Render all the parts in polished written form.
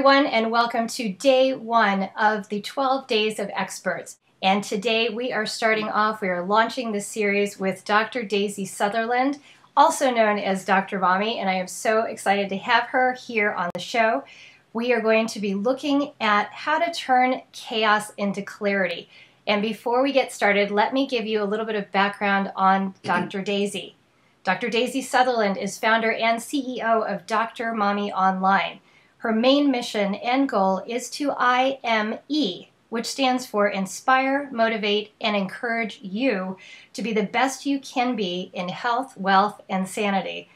everyone, and welcome to day one of the 12 Days of Experts. And today we are starting off, we are launching this series with Dr. Daisy Sutherland, also known as Dr. Mommy, and I am so excited to have her here on the show. We are going to be looking at how to turn chaos into clarity. And before we get started, let me give you a little bit of background on Dr. Daisy. Dr. Daisy Sutherland is founder and CEO of Dr. Mommy Online. Her main mission and goal is to IME, which stands for Inspire, Motivate, and Encourage you to be the best you can be in health, wealth, and sanity.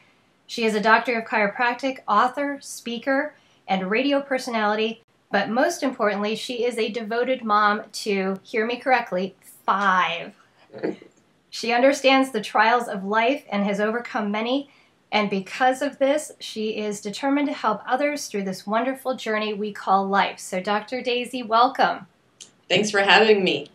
She is a doctor of chiropractic, author, speaker, and radio personality, but most importantly, she is a devoted mom to, hear me correctly, 5. She understands the trials of life and has overcome many. And because of this, she is determined to help others through this wonderful journey we call life. So Dr. Daisy, welcome. Thanks for having me.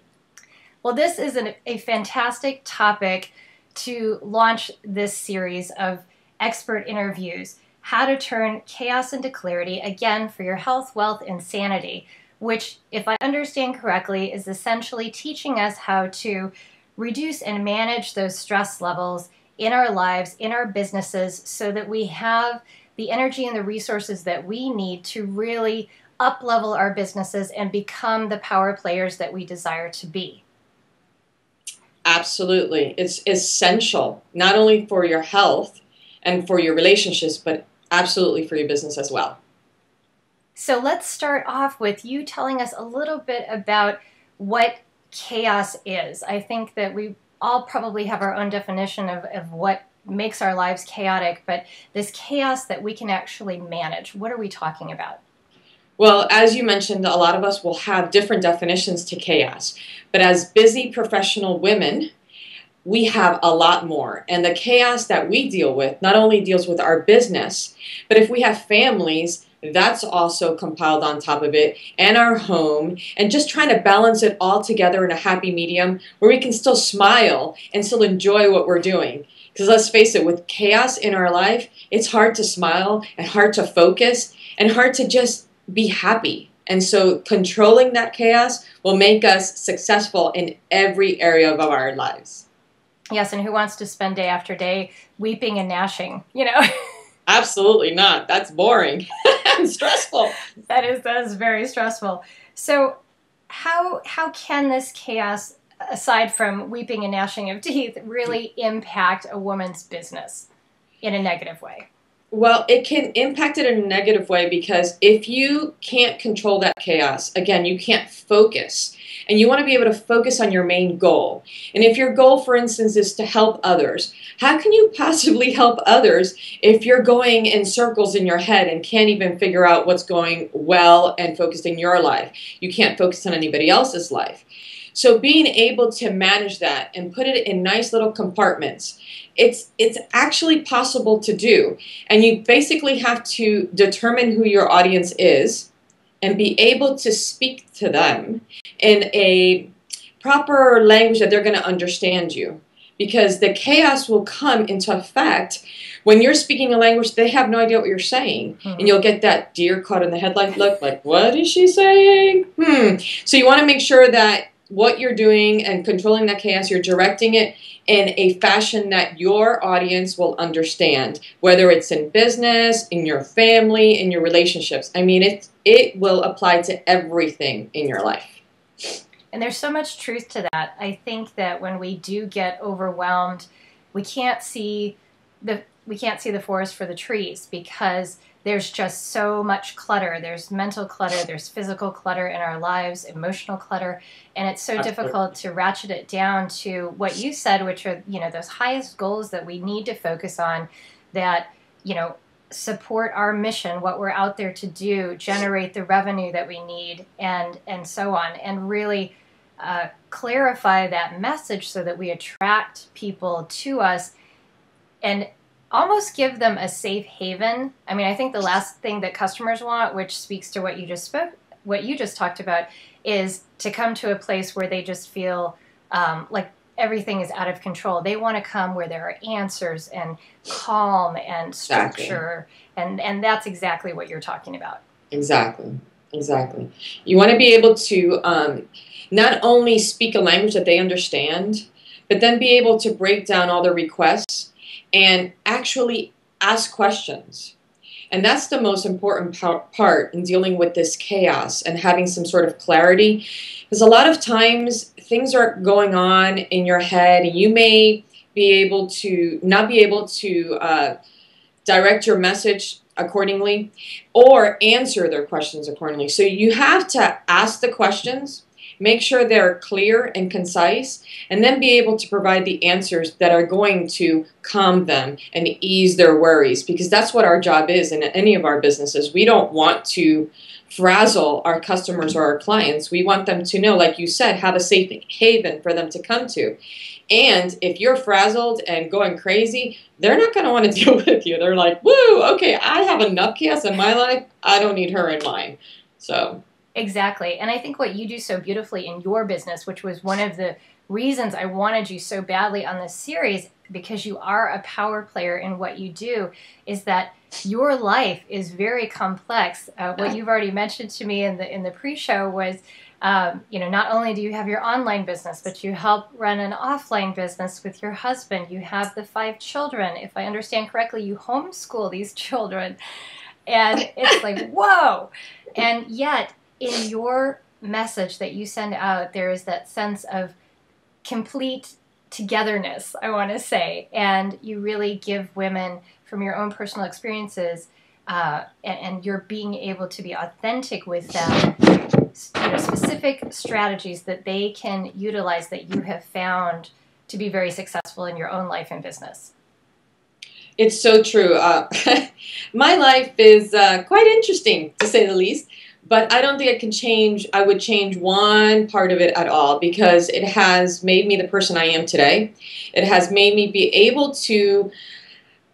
Well, this is a fantastic topic to launch this series of expert interviews, how to turn chaos into clarity, again, for your health, wealth, and sanity, which, if I understand correctly, is essentially teaching us how to reduce and manage those stress levels in our lives, in our businesses, so that we have the energy and the resources that we need to really up-level our businesses and become the power players that we desire to be. Absolutely. It's essential, not only for your health and for your relationships, but absolutely for your business as well. So let's start off with you telling us a little bit about what chaos is. I think that we all probably have our own definition of what makes our lives chaotic, but this chaos that we can actually manage, what are we talking about? Well, as you mentioned, a lot of us will have different definitions to chaos, but as busy professional women, we have a lot more. And the chaos that we deal with not only deals with our business, but if we have families, that's also compiled on top of it, and our home, and just trying to balance it all together in a happy medium where we can still smile and still enjoy what we're doing. Because let's face it, with chaos in our life, it's hard to smile and hard to focus and hard to just be happy. And so controlling that chaos will make us successful in every area of our lives. Yes, and who wants to spend day after day weeping and gnashing, you know? Absolutely not. That's boring and stressful. That is very stressful. So how can this chaos, aside from weeping and gnashing of teeth, really impact a woman's business in a negative way? Well, it can impact it in a negative way because if you can't control that chaos, again, you can't focus. And you want to be able to focus on your main goal. And if your goal, for instance, is to help others, how can you possibly help others if you're going in circles in your head and can't even figure out what's going well and focused in your life? You can't focus on anybody else's life. So being able to manage that and put it in nice little compartments, it's actually possible to do. And you basically have to determine who your audience is and be able to speak to them in a proper language that they're going to understand you. Because the chaos will come into effect when you're speaking a language they have no idea what you're saying. And you'll get that deer caught in the headlight look, like, what is she saying? So you want to make sure that what you're doing and controlling that chaos, you're directing it in a fashion that your audience will understand, whether it's in business, in your family, in your relationships. I mean, it will apply to everything in your life. And there's so much truth to that. I think that when we do get overwhelmed, we can't see the forest for the trees because there's just so much clutter. There's mental clutter, there's physical clutter in our lives, emotional clutter, and it's so difficult to ratchet it down to what you said, which are, those highest goals that we need to focus on that, support our mission, what we're out there to do, generate the revenue that we need, and so on, and really clarify that message so that we attract people to us and almost give them a safe haven. I mean, I think the last thing that customers want, which speaks to what you just talked about, is to come to a place where they just feel like everything is out of control. They want to come where there are answers and calm and structure, and that's exactly what you're talking about. Exactly. Exactly. You want to be able to not only speak a language that they understand, but then be able to break down all the requests and actually ask questions. And that's the most important part in dealing with this chaos and having some sort of clarity. Because a lot of times things are going on in your head, and you may be able to not be able to direct your message accordingly or answer their questions accordingly. So you have to ask the questions, make sure they're clear and concise, and then be able to provide the answers that are going to calm them and ease their worries, because that's what our job is in any of our businesses. We don't want to frazzle our customers or our clients. We want them to know, like you said, have a safe haven for them to come to. And if you're frazzled and going crazy, they're not going to want to deal with you. They're like, woo, okay, I have enough chaos in my life. I don't need her in mine. So exactly. And I think what you do so beautifully in your business, which was one of the reasons I wanted you so badly on this series, because you are a power player in what you do, is that your life is very complex. What you've already mentioned to me in the pre-show was, not only do you have your online business, but you help run an offline business with your husband. You have the 5 children. If I understand correctly, you homeschool these children. And it's like, whoa. And yet, in your message that you send out, there is that sense of complete togetherness, I want to say. And you really give women, from your own personal experiences, and you're being able to be authentic with them, specific strategies that they can utilize that you have found to be very successful in your own life and business. it's so true. My life is quite interesting, to say the least. But I don't think I would change one part of it at all, because it has made me the person I am today. It has made me be able to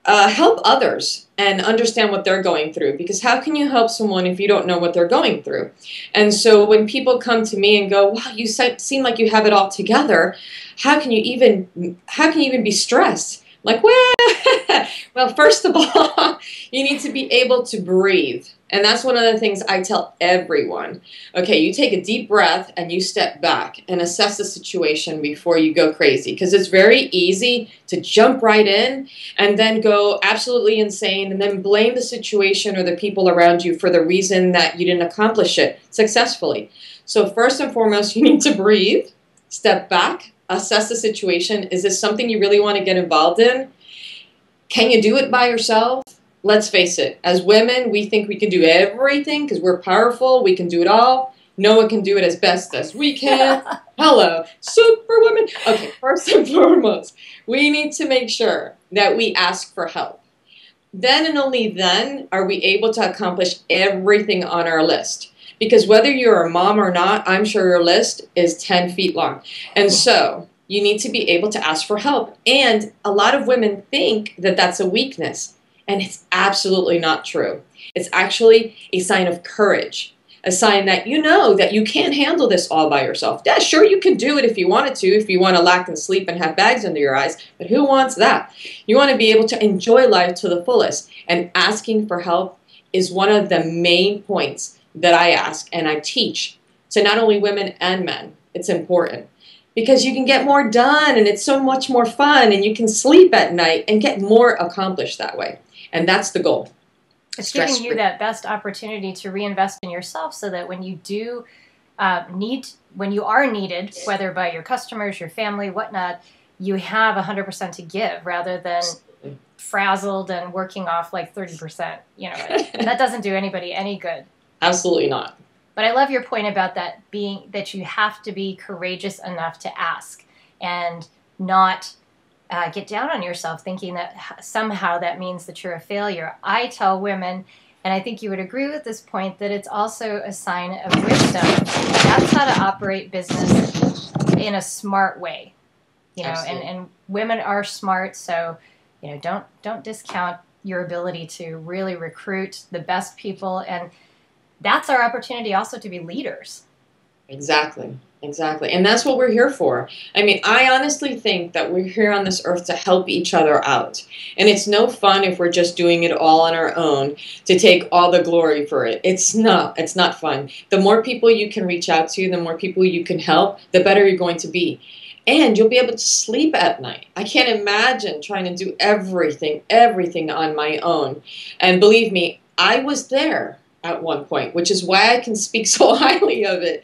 help others and understand what they're going through, because how can you help someone if you don't know what they're going through? And so when people come to me and go, wow, you seem like you have it all together, how can you even be stressed? Like, well, first of all, you need to be able to breathe. And that's one of the things I tell everyone. Okay, you take a deep breath and you step back and assess the situation before you go crazy. Because it's very easy to jump right in and then go absolutely insane and then blame the situation or the people around you for the reason that you didn't accomplish it successfully. So first and foremost, you need to breathe, step back, assess the situation. Is this something you really want to get involved in? Can you do it by yourself? Let's face it, as women, we think we can do everything because we're powerful, we can do it all. No one can do it as best as we can. Hello, superwoman. Okay, first and foremost, we need to make sure that we ask for help. Then and only then are we able to accomplish everything on our list. Because whether you're a mom or not, I'm sure your list is 10 feet long. And so you need to be able to ask for help. And a lot of women think that that's a weakness. And it's absolutely not true. It's actually a sign of courage, a sign that you know that you can't handle this all by yourself. Yeah, sure, you can do it if you wanted to, if you want to lack in sleep and have bags under your eyes, but who wants that? You want to be able to enjoy life to the fullest, and asking for help is one of the main points that I ask and I teach to not only women and men. It's important. Because you can get more done, and it's so much more fun, and you can sleep at night and get more accomplished that way. And that's the goal. It's giving you that best opportunity to reinvest in yourself, so that when you do when you are needed, whether by your customers, your family, whatnot, you have 100% to give, rather than frazzled and working off like 30%. That doesn't do anybody any good. Absolutely not. But I love your point about that you have to be courageous enough to ask and not get down on yourself thinking that somehow that means that you're a failure. I tell women, and I think you would agree with this point, that it's also a sign of wisdom. That's how to operate business in a smart way. And women are smart, so don't discount your ability to really recruit the best people. And that's our opportunity also to be leaders. Exactly. Exactly. And that's what we're here for. I mean, I honestly think that we're here on this earth to help each other out. And it's no fun if we're just doing it all on our own to take all the glory for it. It's not fun. The more people you can reach out to, the more people you can help, the better you're going to be. And you'll be able to sleep at night. I can't imagine trying to do everything on my own. And believe me, I was there at one point, which is why I can speak so highly of it.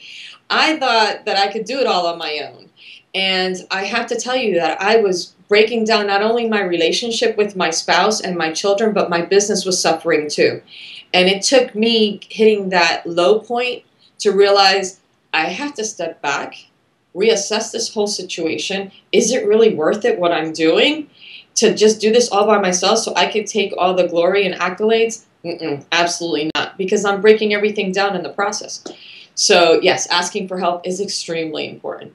I thought that I could do it all on my own. And I have to tell you that I was breaking down not only my relationship with my spouse and my children, but my business was suffering too. And it took me hitting that low point to realize I have to step back, reassess this whole situation. Is it really worth it what I'm doing? To just do this all by myself so I could take all the glory and accolades? Absolutely not, because I'm breaking everything down in the process. So yes, asking for help is extremely important.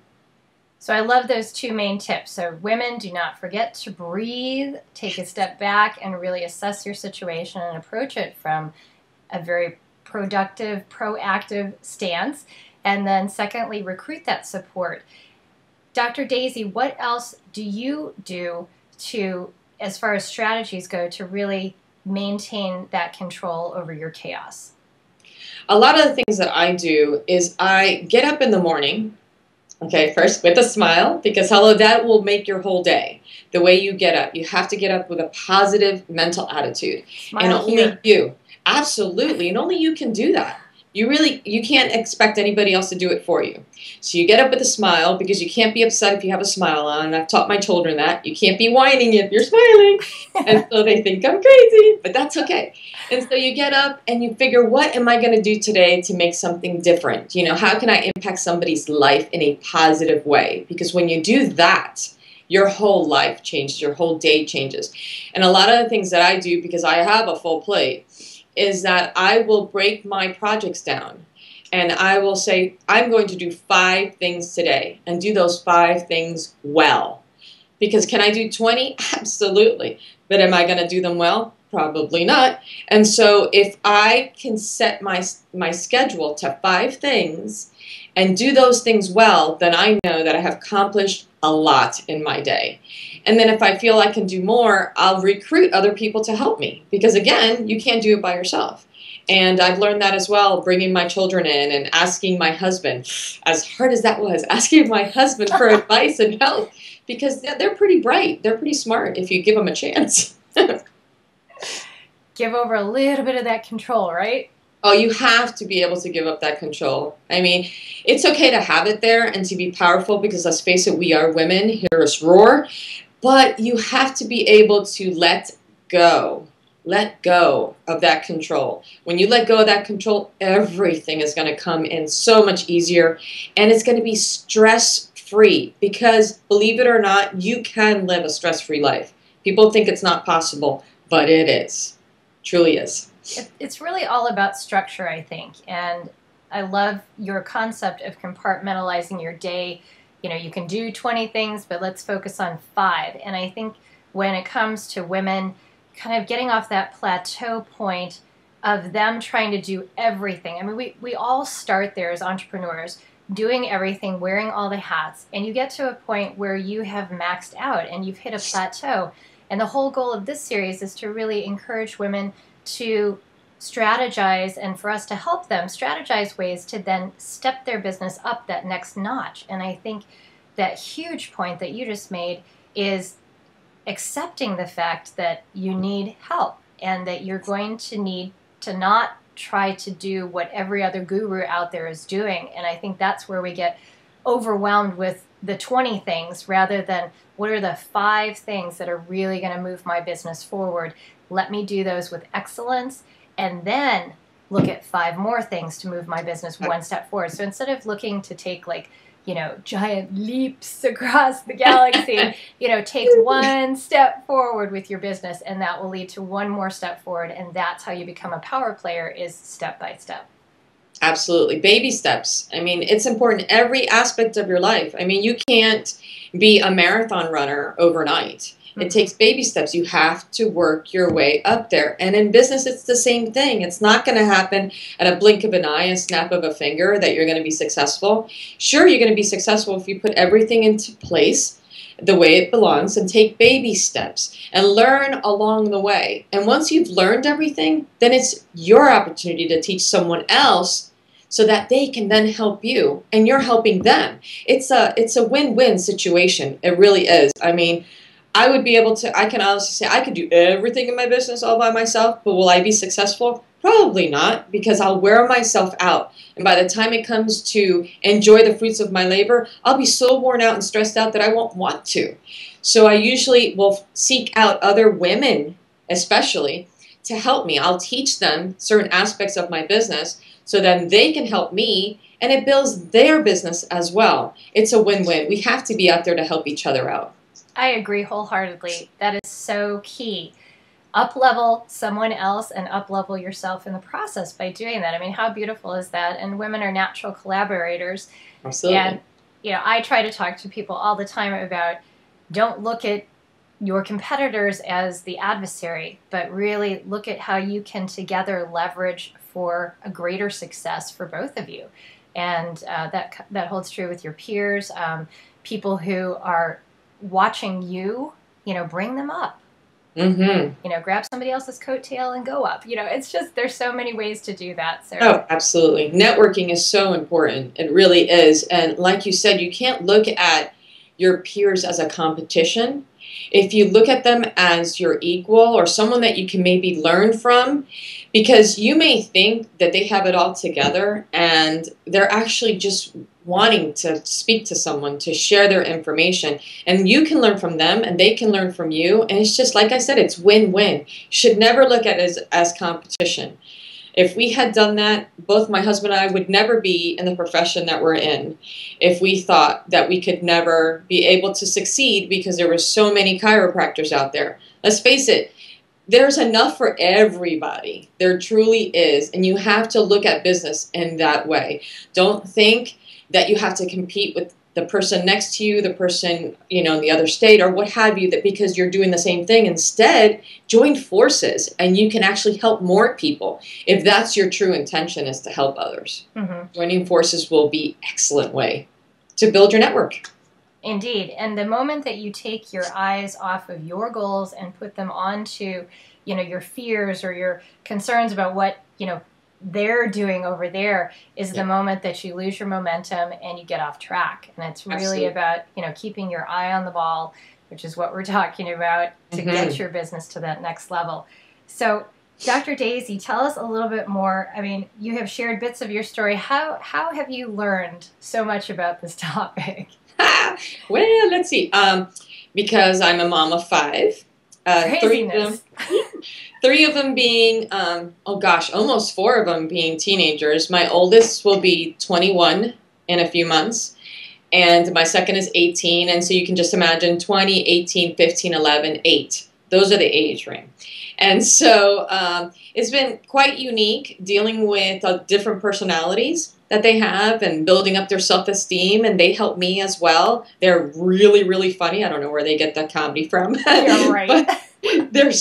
So I love those two main tips. So women, do not forget to breathe, take a step back, and really assess your situation and approach it from a very productive, proactive stance. And then secondly, recruit that support. Dr. Daisy, what else do you do to, as far as strategies go, to really maintain that control over your chaos? A lot of the things that I do is I get up in the morning, okay, first with a smile, because hello, that will make your whole day. The way you get up, you have to get up with a positive mental attitude. Smile and only here. you, absolutely, and only you can do that. You can't expect anybody else to do it for you. So you get up with a smile, because you can't be upset if you have a smile on. I've taught my children that. You can't be whining if you're smiling. And so they think I'm crazy, but that's okay. And so you get up and you figure, what am I going to do today to make something different? You know, how can I impact somebody's life in a positive way? Because when you do that, your whole life changes, your whole day changes. And a lot of the things that I do, because I have a full plate, is that I will break my projects down. And I will say, I'm going to do 5 things today and do those 5 things well. Because can I do 20? Absolutely. But am I going to do them well? Probably not. And so if I can set my schedule to 5 things and do those things well, then I know that I have accomplished a lot in my day. And then if I feel I can do more, I'll recruit other people to help me. Because again, you can't do it by yourself. And I've learned that as well, bringing my children in and asking my husband, as hard as that was, asking my husband for advice and help. Because they're pretty bright. They're pretty smart if you give them a chance. Give over a little bit of that control, right? Oh, you have to be able to give up that control. I mean, it's okay to have it there and to be powerful, because let's face it, we are women. Hear us roar. But you have to be able to let go. Let go of that control. When you let go of that control, everything is going to come in so much easier, and it's going to be stress-free, because believe it or not, you can live a stress-free life. People think it's not possible, but it is. Truly is. It's really all about structure, I think. And I love your concept of compartmentalizing your day. You know, you can do 20 things, but let's focus on 5. And I think when it comes to women, kind of getting off that plateau point of them trying to do everything. I mean, we all start there as entrepreneurs, doing everything, wearing all the hats, and you get to a point where you have maxed out and you've hit a plateau. And the whole goal of this series is to really encourage women to strategize, and for us to help them strategize ways to then step their business up that next notch. And I think that huge point that you just made is accepting the fact that you need help and that you're going to need to not try to do what every other guru out there is doing. And I think that's where we get overwhelmed with the 20 things rather than what are the 5 things that are really going to move my business forward. Let me do those with excellence, and then look at 5 more things to move my business one step forward. So instead of looking to take, like, you know, giant leaps across the galaxy, you know, take 1 step forward with your business, and that will lead to 1 more step forward. And that's how you become a power player, is step by step. Absolutely. Baby steps. I mean, it's important every aspect of your life. I mean, you can't be a marathon runner overnight. It takes baby steps. You have to work your way up there. And in business, it's the same thing. It's not going to happen at a blink of an eye, a snap of a finger that you're going to be successful. Sure, you're going to be successful if you put everything into place the way it belongs and take baby steps and learn along the way. And once you've learned everything, then it's your opportunity to teach someone else so that they can then help you and you're helping them. It's a win-win situation. It really is. I mean, I would be able to, I can honestly say I could do everything in my business all by myself, but will I be successful? Probably not, because I'll wear myself out. And by the time it comes to enjoy the fruits of my labor, I'll be so worn out and stressed out that I won't want to. So I usually will seek out other women, especially, to help me. I'll teach them certain aspects of my business so then they can help me, and it builds their business as well. It's a win-win. We have to be out there to help each other out. I agree wholeheartedly. That is so key. Up-level someone else and up-level yourself in the process by doing that. I mean, how beautiful is that? And women are natural collaborators. Absolutely. And, you know, I try to talk to people all the time about don't look at your competitors as the adversary, but really look at how you can together leverage for a greater success for both of you. And that holds true with your peers, people who are watching you, you know, bring them up. You know, grab somebody else's coattail and go up. You know, it's just, there's so many ways to do that. So. Oh, absolutely. Networking is so important. It really is. And like you said, you can't look at your peers as a competition. If you look at them as your equal or someone that you can maybe learn from, because you may think that they have it all together and they're actually just wanting to speak to someone, to share their information, and you can learn from them and they can learn from you, and it's just like I said, it's win-win. You should never look at it as competition. If we had done that, both my husband and I would never be in the profession that we're in if we thought that we could never be able to succeed because there were so many chiropractors out there. Let's face it, there's enough for everybody. There truly is, and you have to look at business in that way. Don't think that you have to compete with the person next to you, the person, you know, in the other state or what have you, that because you're doing the same thing. Instead, join forces and you can actually help more people if that's your true intention, is to help others. Joining forces will be an excellent way to build your network. Indeed. And the moment that you take your eyes off of your goals and put them onto, you know, your fears or your concerns about what, you know, they're doing over there is the moment that you lose your momentum and you get off track. And it's really about, you know, keeping your eye on the ball, which is what we're talking about, to get your business to that next level. So, Dr. Daisy, tell us a little bit more. I mean, you have shared bits of your story. How have you learned so much about this topic? Well, let's see. Because I'm a mom of 5. Three of them being, oh gosh, almost 4 of them being teenagers. My oldest will be 21 in a few months, and my second is 18, and so you can just imagine 20, 18, 15, 11, 8. Those are the age range. And so it's been quite unique dealing with different personalities that they have and building up their self-esteem, and they help me as well. They're really, really funny. I don't know where they get that comedy from. You're right. They're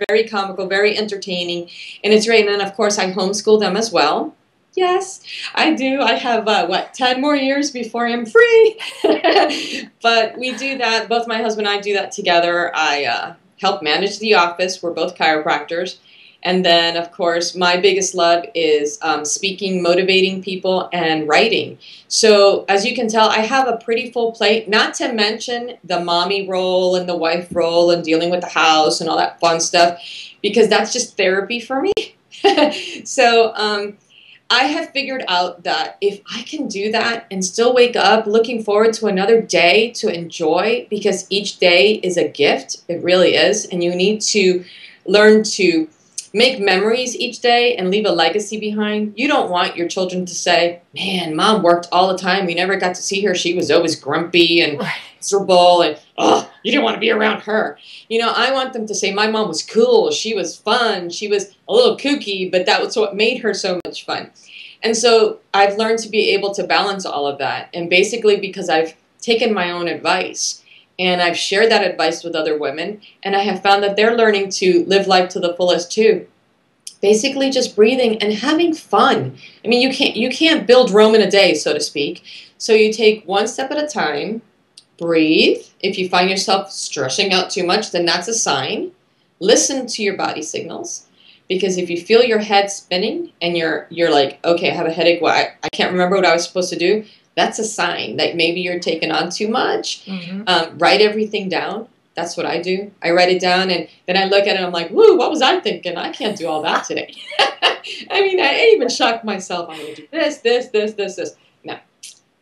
very comical, very entertaining, and it's great. And then, of course, I homeschool them as well. Yes, I do. I have, 10 more years before I'm free. But we do that. Both my husband and I do that together. I help manage the office. We're both chiropractors. And then, of course, my biggest love is speaking, motivating people, and writing. So, as you can tell, I have a pretty full plate, not to mention the mommy role and the wife role and dealing with the house and all that fun stuff, because that's just therapy for me. So, I have figured out that if I can do that and still wake up looking forward to another day to enjoy, because each day is a gift, it really is, and you need to learn to make memories each day and leave a legacy behind. You don't want your children to say, man, mom worked all the time. We never got to see her. She was always grumpy and miserable and, oh, you didn't want to be around her. You know, I want them to say, my mom was cool. She was fun. She was a little kooky, but that was what made her so much fun. And so I've learned to be able to balance all of that. And basically because I've taken my own advice And I've shared that advice with other women, and I have found that they're learning to live life to the fullest too. Basically just breathing and having fun. I mean, you can't build Rome in a day, so to speak. So you take one step at a time, breathe. If you find yourself stressing out too much, then that's a sign. Listen to your body signals. Because if you feel your head spinning and you're like, okay, I have a headache, well, I can't remember what I was supposed to do, that's a sign that maybe you're taking on too much. Write everything down. That's what I do. I write it down, and then I look at it and I'm like, woo, what was I thinking? I can't do all that today. I mean, I even shocked myself. I'm going to do this. No,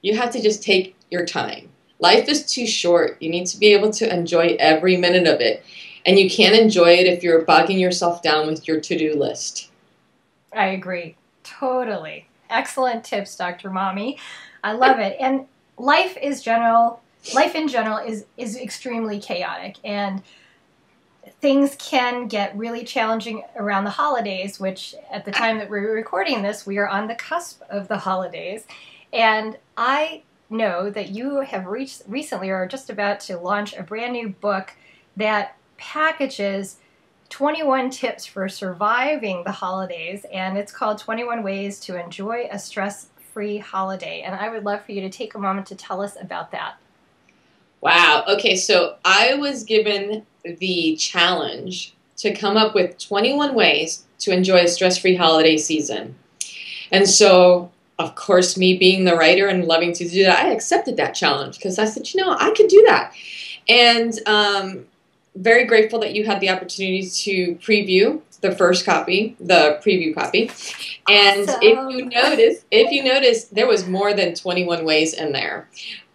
you have to just take your time. Life is too short. You need to be able to enjoy every minute of it. And you can't enjoy it if you're bogging yourself down with your to-do list. I agree. Totally. Excellent tips, Dr. Mommy. I love it. And life in general is extremely chaotic, and things can get really challenging around the holidays, which at the time that we're recording this, we are on the cusp of the holidays. And I know that you have recently or are just about to launch a brand new book that packages 21 tips for surviving the holidays, and it's called 21 Ways to Enjoy a Stress-Free Holiday. And I would love for you to take a moment to tell us about that. Wow. Okay, so I was given the challenge to come up with 21 ways to enjoy a stress-free holiday season. And so, of course, me being the writer and loving to do that, I accepted that challenge because I said, you know, I could do that. And very grateful that you had the opportunity to preview the first copy, the preview copy. And Awesome. if you notice, there was more than 21 ways in there.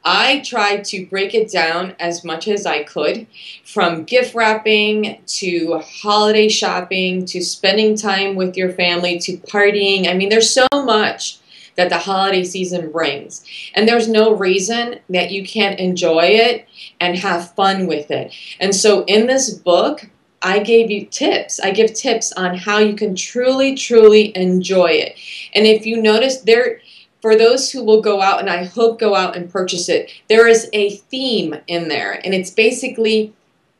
I tried to break it down as much as I could, from gift wrapping to holiday shopping to spending time with your family to partying. I mean, there's so much that the holiday season brings. And there's no reason that you can't enjoy it and have fun with it. And so in this book, I gave you tips. I give tips on how you can truly, truly enjoy it. And if you notice, for those who will go out, and I hope go out and purchase it, there is a theme in there. And it's basically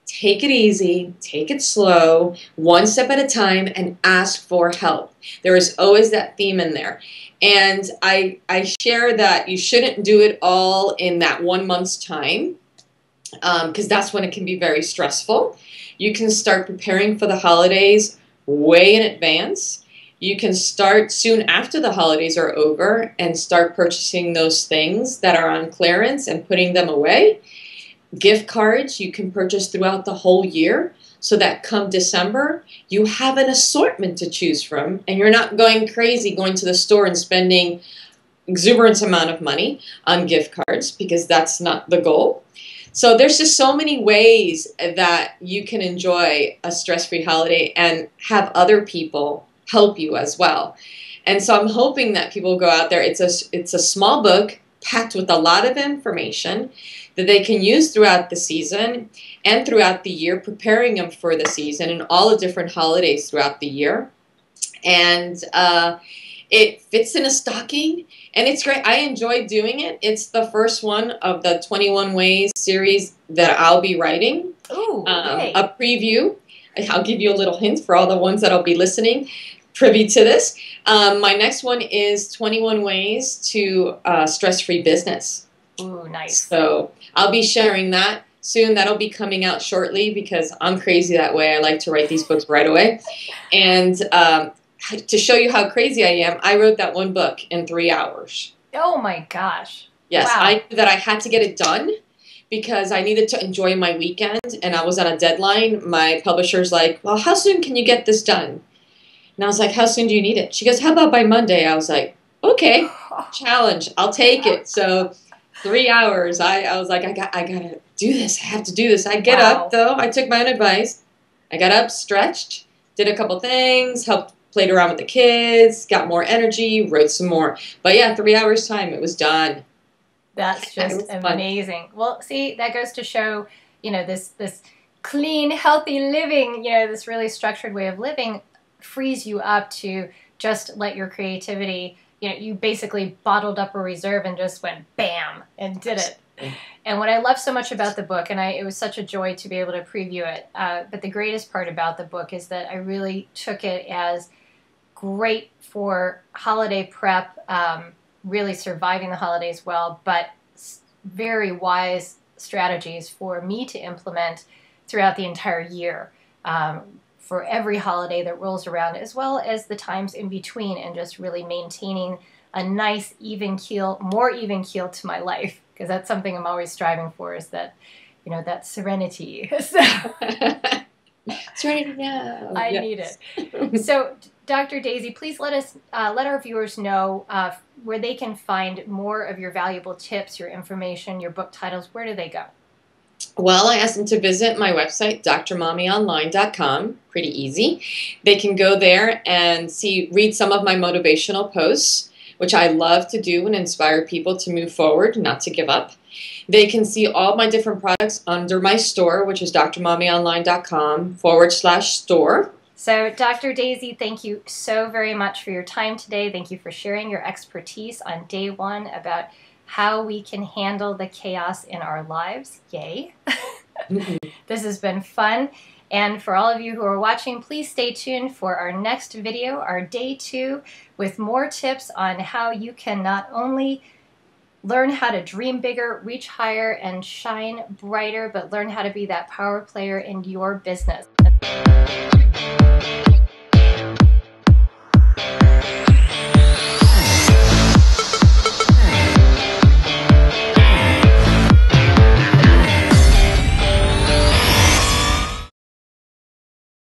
take it easy, take it slow, one step at a time, and ask for help. There is always that theme in there. And I share that you shouldn't do it all in that 1 month's time, because that's when it can be very stressful. You can start preparing for the holidays way in advance. You can start soon after the holidays are over and start purchasing those things that are on clearance and putting them away. Gift cards you can purchase throughout the whole year, so that come December, you have an assortment to choose from, and you're not going crazy going to the store and spending exuberant amount of money on gift cards, because that's not the goal. So there's just so many ways that you can enjoy a stress-free holiday and have other people help you as well. And so I'm hoping that people go out there. It's a small book packed with a lot of information that they can use throughout the season and throughout the year, preparing them for the season and all the different holidays throughout the year. And it fits in a stocking, and it's great. I enjoy doing it. It's the first one of the 21 Ways series that I'll be writing. Ooh, a preview. I'll give you a little hint for all the ones that I'll be listening, privy to this. My next one is 21 Ways to Stress-Free Business. Ooh, nice. So I'll be sharing that soon. That'll be coming out shortly, because I'm crazy that way. I like to write these books right away. And to show you how crazy I am, I wrote that one book in 3 hours. Oh my gosh. Yes, wow. I knew that I had to get it done because I needed to enjoy my weekend, and I was on a deadline. My publisher's like, well, how soon can you get this done? And I was like, how soon do you need it? She goes, how about by Monday? I was like, okay, challenge. I'll take it. So 3 hours. I was like, I gotta do this. I have to do this. I get up, though. I took my own advice. I got up, stretched, did a couple things, played around with the kids, got more energy, wrote some more. But yeah, 3 hours time, it was done. That's just amazing. Well, see, that goes to show, this clean, healthy living, this really structured way of living frees you up to just let your creativity, you basically bottled up a reserve and just went bam and did it. And what I love so much about the book, and it was such a joy to be able to preview it, but the greatest part about the book is that I really took it as great for holiday prep, really surviving the holidays well, but very wise strategies for me to implement throughout the entire year, for every holiday that rolls around, as well as the times in between, and just really maintaining a nice even keel, more even keel to my life, because that's something I'm always striving for, is that, you know, that serenity. Serenity now. I need it. So, Dr. Daisy, please let our viewers know where they can find more of your valuable tips, your information, your book titles. Where do they go? Well, I asked them to visit my website, drmommyonline.com. Pretty easy. They can go there and read some of my motivational posts, which I love to do and inspire people to move forward, not to give up. They can see all my different products under my store, which is drmommyonline.com/store. So, Dr. Daisy, thank you so very much for your time today. Thank you for sharing your expertise on day one about how we can handle the chaos in our lives. Yay. This has been fun. And for all of you who are watching, please stay tuned for our next video, our day 2, with more tips on how you can not only learn how to dream bigger, reach higher, and shine brighter, but learn how to be that power player in your business.